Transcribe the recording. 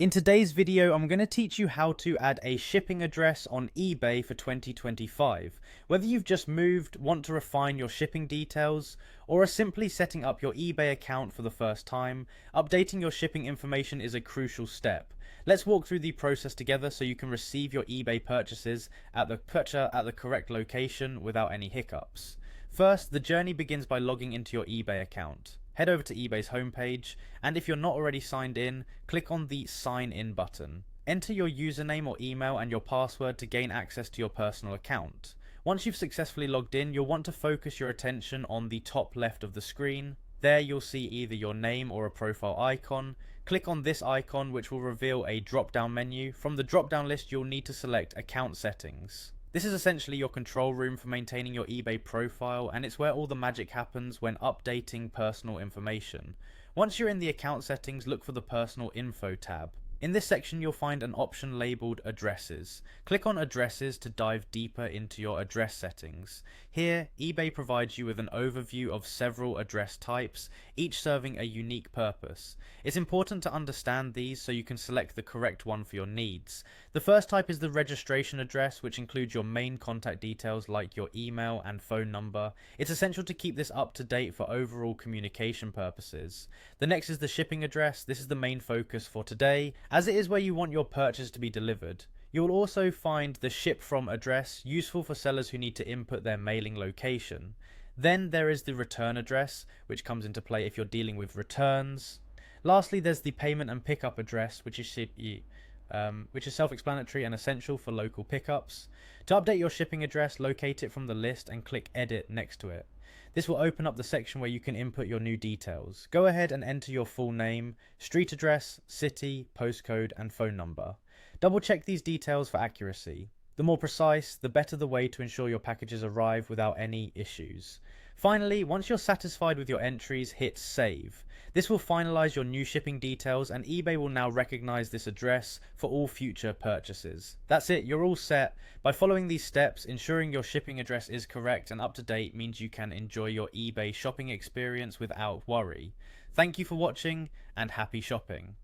In today's video, I'm going to teach you how to add a shipping address on eBay for 2025. Whether you've just moved, want to refine your shipping details, or are simply setting up your eBay account for the first time, updating your shipping information is a crucial step. Let's walk through the process together so you can receive your eBay purchases at the correct location without any hiccups. First, the journey begins by logging into your eBay account. Head over to eBay's homepage, and if you're not already signed in, click on the Sign In button. Enter your username or email and your password to gain access to your personal account. Once you've successfully logged in, you'll want to focus your attention on the top left of the screen. There you'll see either your name or a profile icon. Click on this icon, which will reveal a drop-down menu. From the drop-down list, you'll need to select Account Settings. This is essentially your control room for maintaining your eBay profile, and it's where all the magic happens when updating personal information. Once you're in the account settings, look for the Personal Info tab. In this section, you'll find an option labeled Addresses. Click on Addresses to dive deeper into your address settings. Here, eBay provides you with an overview of several address types, each serving a unique purpose. It's important to understand these so you can select the correct one for your needs. The first type is the registration address, which includes your main contact details like your email and phone number. It's essential to keep this up to date for overall communication purposes. The next is the shipping address. This is the main focus for today, as it is where you want your purchase to be delivered. You'll also find the ship from address, useful for sellers who need to input their mailing location. Then there is the return address, which comes into play if you're dealing with returns. Lastly, there's the payment and pickup address, which is self-explanatory and essential for local pickups. To update your shipping address, locate it from the list and click Edit next to it. This will open up the section where you can input your new details. Go ahead and enter your full name, street address, city, postcode, and phone number. Double check these details for accuracy. The more precise, the better the way to ensure your packages arrive without any issues. Finally, once you're satisfied with your entries, hit Save. This will finalize your new shipping details, and eBay will now recognize this address for all future purchases. That's it, you're all set. By following these steps, ensuring your shipping address is correct and up to date means you can enjoy your eBay shopping experience without worry. Thank you for watching, and happy shopping.